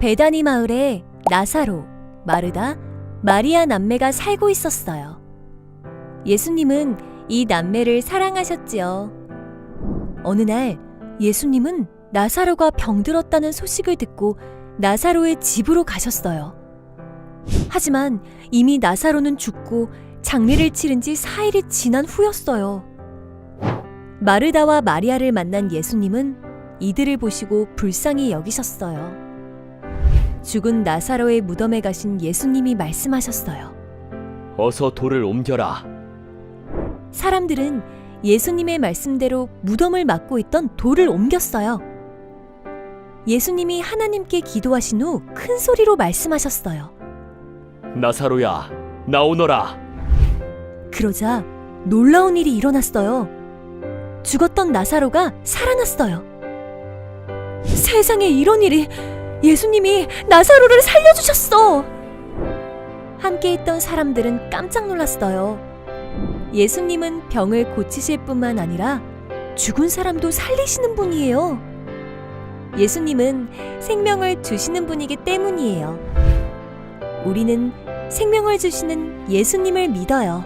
베다니 마을에 나사로, 마르다, 마리아 남매가 살고 있었어요. 예수님은 이 남매를 사랑하셨지요. 어느 날 예수님은 나사로가 병들었다는 소식을 듣고 나사로의 집으로 가셨어요. 하지만 이미 나사로는 죽고 장례를 치른 지 4일이 지난 후였어요. 마르다와 마리아를 만난 예수님은 이들을 보시고 불쌍히 여기셨어요. 죽은 나사로의 무덤에 가신 예수님이 말씀하셨어요. 어서 돌을 옮겨라. 사람들은 예수님의 말씀대로 무덤을 막고 있던 돌을 옮겼어요. 예수님이 하나님께 기도하신 후 큰 소리로 말씀하셨어요. 나사로야, 나오너라. 그러자 놀라운 일이 일어났어요. 죽었던 나사로가 살아났어요. 세상에 이런 일이! 예수님이 나사로를 살려주셨어! 함께 있던 사람들은 깜짝 놀랐어요. 예수님은 병을 고치실 뿐만 아니라 죽은 사람도 살리시는 분이에요. 예수님은 생명을 주시는 분이기 때문이에요. 우리는 생명을 주시는 예수님을 믿어요.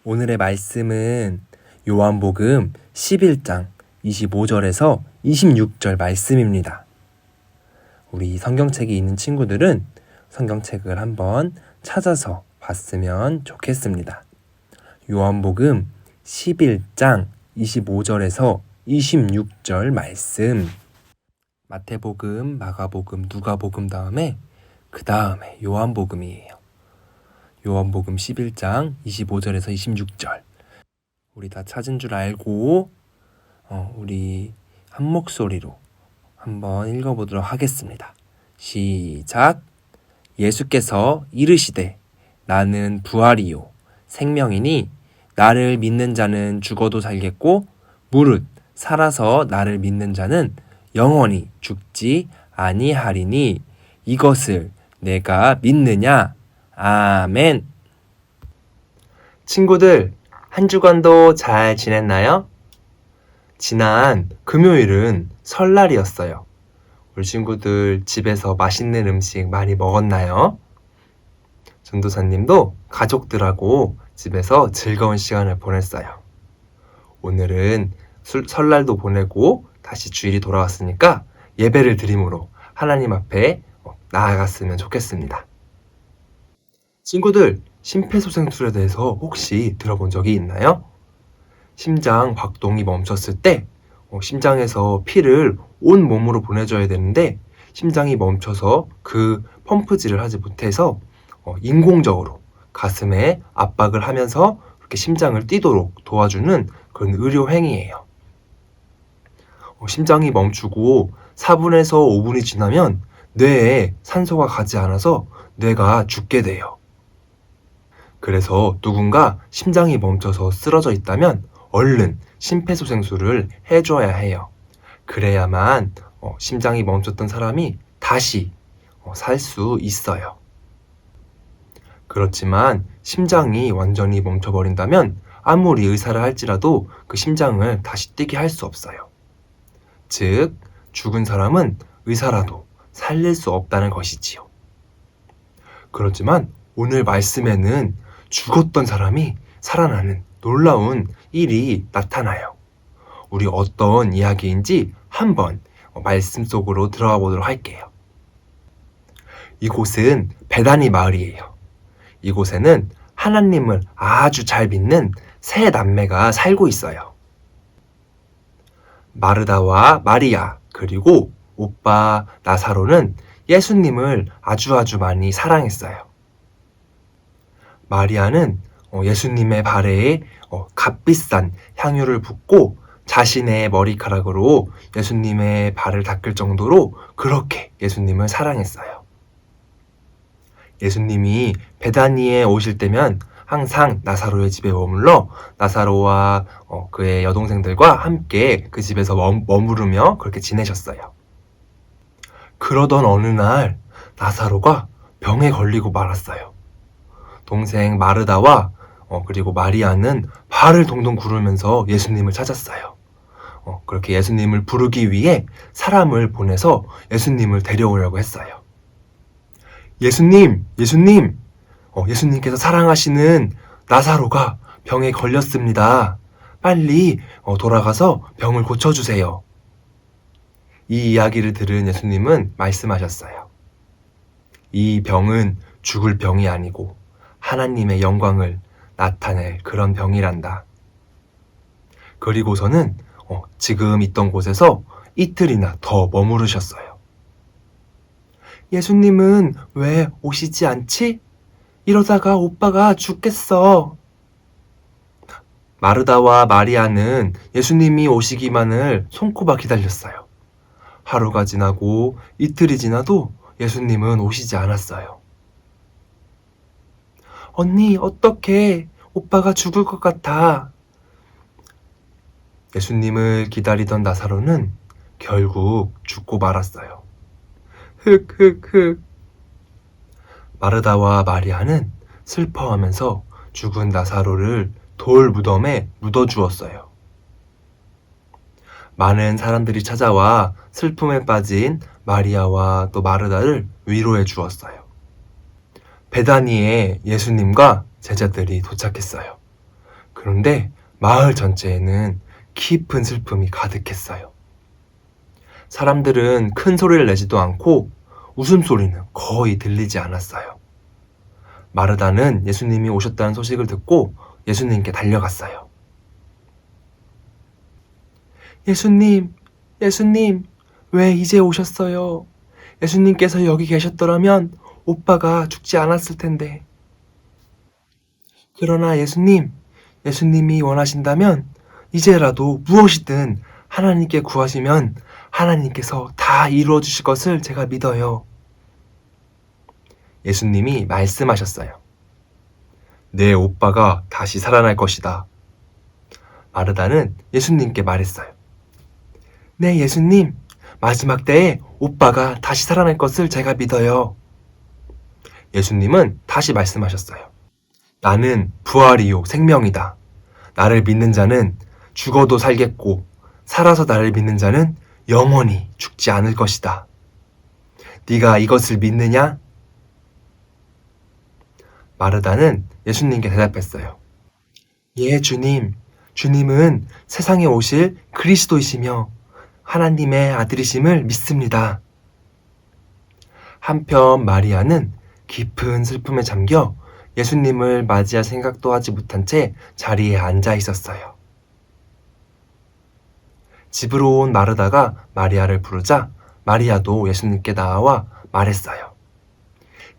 오늘의 말씀은 요한복음 11장 25절에서 26절 말씀입니다. 우리 성경책이 있는 친구들은 성경책을 한번 찾아서 봤으면 좋겠습니다. 요한복음 11장 25절에서 26절 말씀. 마태복음, 마가복음, 누가복음 다음에 그 다음에 요한복음이에요. 요한복음 11장 25절에서 26절. 우리 다 찾은 줄 알고 우리 한 목소리로 한번 읽어보도록 하겠습니다. 시작. 예수께서 이르시되 나는 부활이요 생명이니 나를 믿는 자는 죽어도 살겠고 무릇 살아서 나를 믿는 자는 영원히 죽지 아니하리니 이것을 내가 믿느냐? 아멘. 친구들, 한 주간도 잘 지냈나요? 지난 금요일은 설날이었어요. 우리 친구들 집에서 맛있는 음식 많이 먹었나요? 전도사님도 가족들하고 집에서 즐거운 시간을 보냈어요. 오늘은 설날도 보내고 다시 주일이 돌아왔으니까 예배를 드림으로 하나님 앞에 나아갔으면 좋겠습니다. 친구들, 심폐소생술에 대해서 혹시 들어본 적이 있나요? 심장 박동이 멈췄을 때 심장에서 피를 온 몸으로 보내줘야 되는데 심장이 멈춰서 그 펌프질을 하지 못해서 인공적으로 가슴에 압박을 하면서 이렇게 심장을 뛰도록 도와주는 그런 의료 행위예요. 심장이 멈추고 4분에서 5분이 지나면 뇌에 산소가 가지 않아서 뇌가 죽게 돼요. 그래서 누군가 심장이 멈춰서 쓰러져 있다면 얼른 심폐소생술을 해줘야 해요. 그래야만 심장이 멈췄던 사람이 다시 살 수 있어요. 그렇지만 심장이 완전히 멈춰버린다면 아무리 의사를 할지라도 그 심장을 다시 뛰게 할 수 없어요. 즉, 죽은 사람은 의사라도 살릴 수 없다는 것이지요. 그렇지만 오늘 말씀에는 죽었던 사람이 살아나는 놀라운 일이 나타나요. 우리 어떤 이야기인지 한번 말씀 속으로 들어가 보도록 할게요. 이곳은 베다니 마을이에요. 이곳에는 하나님을 아주 잘 믿는 세 남매가 살고 있어요. 마르다와 마리아 그리고 오빠 나사로는 예수님을 아주 많이 사랑했어요. 마리아는 예수님의 발에 값비싼 향유를 붓고 자신의 머리카락으로 예수님의 발을 닦을 정도로 그렇게 예수님을 사랑했어요. 예수님이 베다니에 오실 때면 항상 나사로의 집에 머물러 나사로와 그의 여동생들과 함께 그 집에서 머무르며 그렇게 지내셨어요. 그러던 어느 날 나사로가 병에 걸리고 말았어요. 동생 마르다와 그리고 마리아는 발을 동동 구르면서 예수님을 찾았어요. 그렇게 예수님을 부르기 위해 사람을 보내서 예수님을 데려오려고 했어요. 예수님, 예수님! 예수님께서 사랑하시는 나사로가 병에 걸렸습니다. 빨리 돌아가서 병을 고쳐주세요. 이 이야기를 들은 예수님은 말씀하셨어요. 이 병은 죽을 병이 아니고 하나님의 영광을 나타낼 그런 병이란다. 그리고서는 지금 있던 곳에서 이틀이나 더 머무르셨어요. 예수님은 왜 오시지 않지? 이러다가 오빠가 죽겠어. 마르다와 마리아는 예수님이 오시기만을 손꼽아 기다렸어요. 하루가 지나고 이틀이 지나도 예수님은 오시지 않았어요. 언니, 어떡해. 오빠가 죽을 것 같아. 예수님을 기다리던 나사로는 결국 죽고 말았어요. 흑흑흑. 마르다와 마리아는 슬퍼하면서 죽은 나사로를 돌 무덤에 묻어주었어요. 많은 사람들이 찾아와 슬픔에 빠진 마리아와 또 마르다를 위로해 주었어요. 베다니에 예수님과 제자들이 도착했어요. 그런데 마을 전체에는 깊은 슬픔이 가득했어요. 사람들은 큰 소리를 내지도 않고 웃음소리는 거의 들리지 않았어요. 마르다는 예수님이 오셨다는 소식을 듣고 예수님께 달려갔어요. 예수님, 예수님, 왜 이제 오셨어요? 예수님께서 여기 계셨더라면 오빠가 죽지 않았을 텐데. 그러나 예수님, 예수님이 원하신다면 이제라도 무엇이든 하나님께 구하시면 하나님께서 다 이루어 주실 것을 제가 믿어요. 예수님이 말씀하셨어요. 내 오빠가 다시 살아날 것이다. 마르다는 예수님께 말했어요. 네, 예수님, 마지막 때에 오빠가 다시 살아날 것을 제가 믿어요. 예수님은 다시 말씀하셨어요. 나는 부활이요 생명이다. 나를 믿는 자는 죽어도 살겠고 살아서 나를 믿는 자는 영원히 죽지 않을 것이다. 네가 이것을 믿느냐? 마르다는 예수님께 대답했어요. 예, 주님. 주님은 세상에 오실 그리스도이시며 하나님의 아들이심을 믿습니다. 한편 마리아는 깊은 슬픔에 잠겨 예수님을 맞이할 생각도 하지 못한 채 자리에 앉아 있었어요. 집으로 온 마르다가 마리아를 부르자 마리아도 예수님께 나와 말했어요.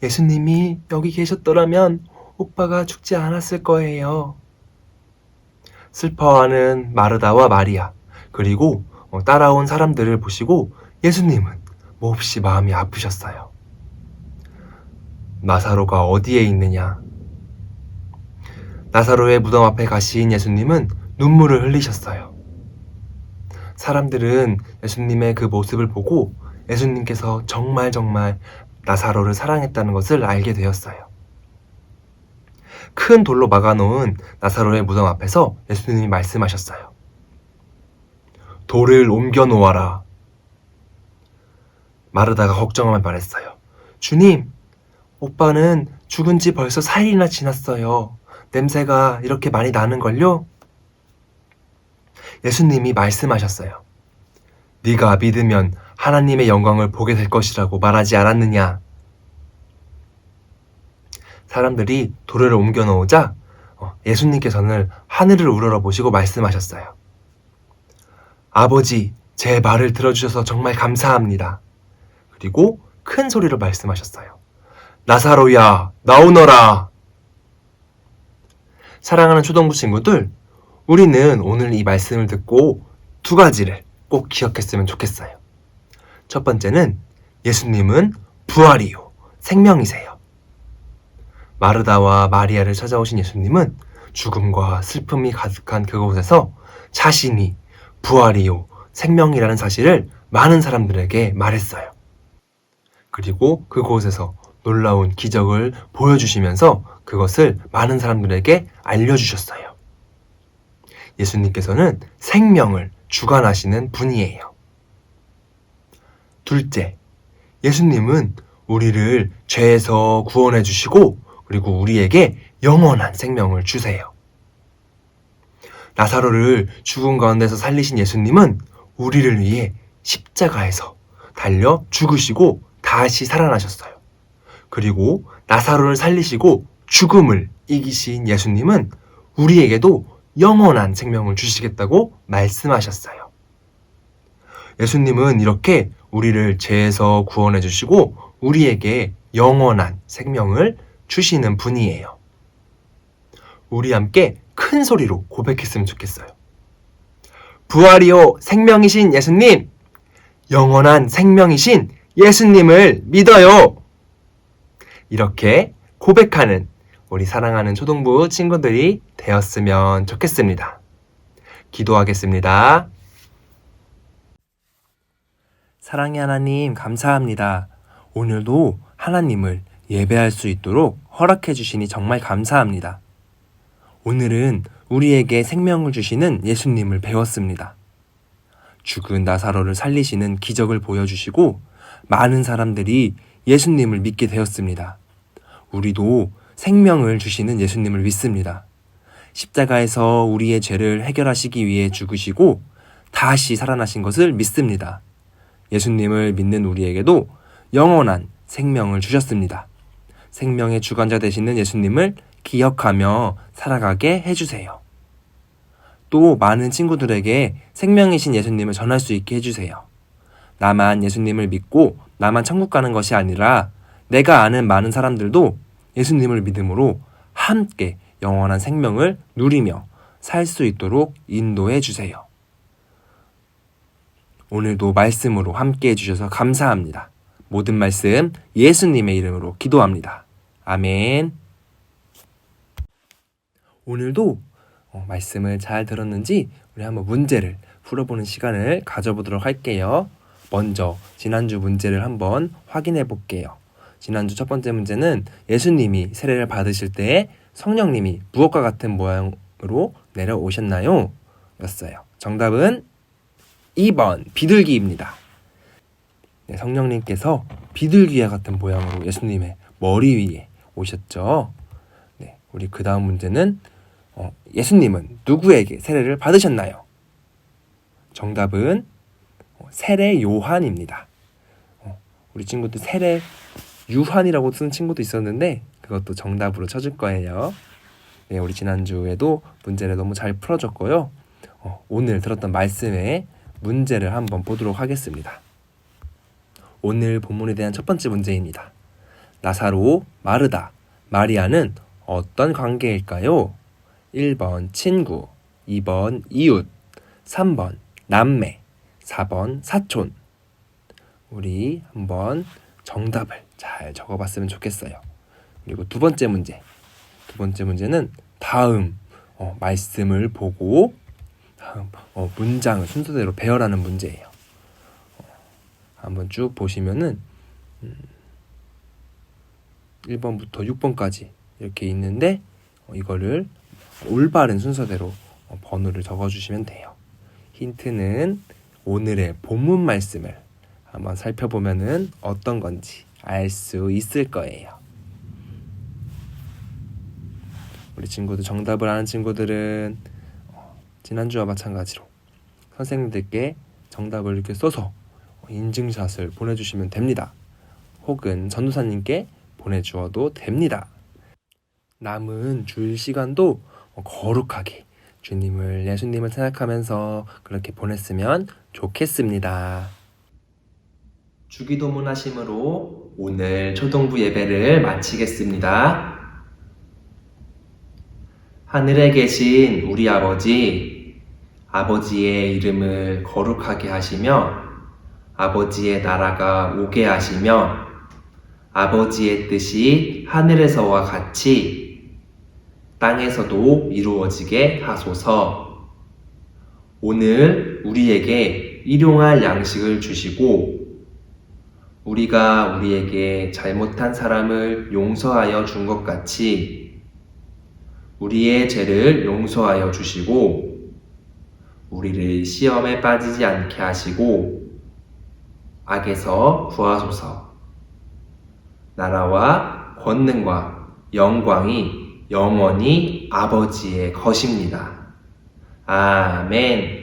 예수님이 여기 계셨더라면 오빠가 죽지 않았을 거예요. 슬퍼하는 마르다와 마리아, 그리고 따라온 사람들을 보시고 예수님은 몹시 마음이 아프셨어요. 나사로가 어디에 있느냐? 나사로의 무덤 앞에 가신 예수님은 눈물을 흘리셨어요. 사람들은 예수님의 그 모습을 보고 예수님께서 정말 나사로를 사랑했다는 것을 알게 되었어요. 큰 돌로 막아놓은 나사로의 무덤 앞에서 예수님이 말씀하셨어요. 돌을 옮겨 놓아라. 마르다가 걱정하며 말했어요. 주님, 오빠는 죽은 지 벌써 4일이나 지났어요. 냄새가 이렇게 많이 나는걸요? 예수님이 말씀하셨어요. 네가 믿으면 하나님의 영광을 보게 될 것이라고 말하지 않았느냐? 사람들이 돌을 옮겨 놓으자 예수님께서는 하늘을 우러러보시고 말씀하셨어요. 아버지, 제 말을 들어주셔서 정말 감사합니다. 그리고 큰 소리로 말씀하셨어요. 나사로야, 나오너라! 사랑하는 초등부 친구들, 우리는 오늘 이 말씀을 듣고 두 가지를 꼭 기억했으면 좋겠어요. 첫 번째는 예수님은 부활이요, 생명이세요. 마르다와 마리아를 찾아오신 예수님은 죽음과 슬픔이 가득한 그곳에서 자신이 부활이요, 생명이라는 사실을 많은 사람들에게 말했어요. 그리고 그곳에서 놀라운 기적을 보여주시면서 그것을 많은 사람들에게 알려주셨어요. 예수님께서는 생명을 주관하시는 분이에요. 둘째, 예수님은 우리를 죄에서 구원해 주시고 그리고 우리에게 영원한 생명을 주세요. 나사로를 죽은 가운데서 살리신 예수님은 우리를 위해 십자가에서 달려 죽으시고 다시 살아나셨어요. 그리고 나사로를 살리시고 죽음을 이기신 예수님은 우리에게도 영원한 생명을 주시겠다고 말씀하셨어요. 예수님은 이렇게 우리를 죄에서 구원해 주시고 우리에게 영원한 생명을 주시는 분이에요. 우리 함께 큰 소리로 고백했으면 좋겠어요. 부활이요 생명이신 예수님, 영원한 생명이신 예수님을 믿어요. 이렇게 고백하는 우리 사랑하는 초등부 친구들이 되었으면 좋겠습니다. 기도하겠습니다. 사랑의 하나님 감사합니다. 오늘도 하나님을 예배할 수 있도록 허락해 주시니 정말 감사합니다. 오늘은 우리에게 생명을 주시는 예수님을 배웠습니다. 죽은 나사로를 살리시는 기적을 보여주시고 많은 사람들이 예수님을 믿게 되었습니다. 우리도 생명을 주시는 예수님을 믿습니다. 십자가에서 우리의 죄를 해결하시기 위해 죽으시고 다시 살아나신 것을 믿습니다. 예수님을 믿는 우리에게도 영원한 생명을 주셨습니다. 생명의 주관자 되시는 예수님을 기억하며 살아가게 해주세요. 또 많은 친구들에게 생명이신 예수님을 전할 수 있게 해주세요. 나만 예수님을 믿고 나만 천국 가는 것이 아니라 내가 아는 많은 사람들도 예수님을 믿음으로 함께 영원한 생명을 누리며 살 수 있도록 인도해 주세요. 오늘도 말씀으로 함께 해주셔서 감사합니다. 모든 말씀 예수님의 이름으로 기도합니다. 아멘. 오늘도 말씀을 잘 들었는지 우리 한번 문제를 풀어보는 시간을 가져보도록 할게요. 먼저 지난주 문제를 한번 확인해 볼게요. 지난주 첫 번째 문제는 예수님이 세례를 받으실 때 성령님이 무엇과 같은 모양으로 내려오셨나요? 였어요. 정답은 2번 비둘기입니다. 네, 성령님께서 비둘기와 같은 모양으로 예수님의 머리 위에 오셨죠. 네, 우리 그 다음 문제는 예수님은 누구에게 세례를 받으셨나요? 정답은 세례 요한입니다. 우리 친구들 세례 유한이라고 쓰는 친구도 있었는데 그것도 정답으로 쳐줄 거예요. 네, 우리 지난주에도 문제를 너무 잘 풀어줬고요. 오늘 들었던 말씀에 문제를 한번 보도록 하겠습니다. 오늘 본문에 대한 첫 번째 문제입니다. 나사로, 마르다, 마리아는 어떤 관계일까요? 1번 친구, 2번 이웃, 3번 남매, 4번 사촌. 우리 한번 정답을 잘 적어봤으면 좋겠어요. 그리고 두 번째 문제. 두 번째 문제는 다음 말씀을 보고 다음 문장을 순서대로 배열하는 문제예요. 한번 쭉 보시면은 1번부터 6번까지 이렇게 있는데 이거를 올바른 순서대로 번호를 적어주시면 돼요. 힌트는 오늘의 본문 말씀을 한번 살펴보면은 어떤 건지 알 수 있을 거예요. 우리 친구들 정답을 아는 친구들은 지난주와 마찬가지로 선생님들께 정답을 이렇게 써서 인증샷을 보내주시면 됩니다. 혹은 전도사님께 보내주어도 됩니다. 남은 주일 시간도 거룩하게 주님을, 예수님을 생각하면서 그렇게 보냈으면 좋겠습니다. 주기도문 하심으로 오늘 초등부 예배를 마치겠습니다. 하늘에 계신 우리 아버지, 아버지의 이름을 거룩하게 하시며 아버지의 나라가 오게 하시며 아버지의 뜻이 하늘에서와 같이 땅에서도 이루어지게 하소서. 오늘 우리에게 일용할 양식을 주시고 우리가 우리에게 잘못한 사람을 용서하여 준 것 같이 우리의 죄를 용서하여 주시고 우리를 시험에 빠지지 않게 하시고 악에서 구하소서. 나라와 권능과 영광이 영원히 아버지의 것입니다. 아멘.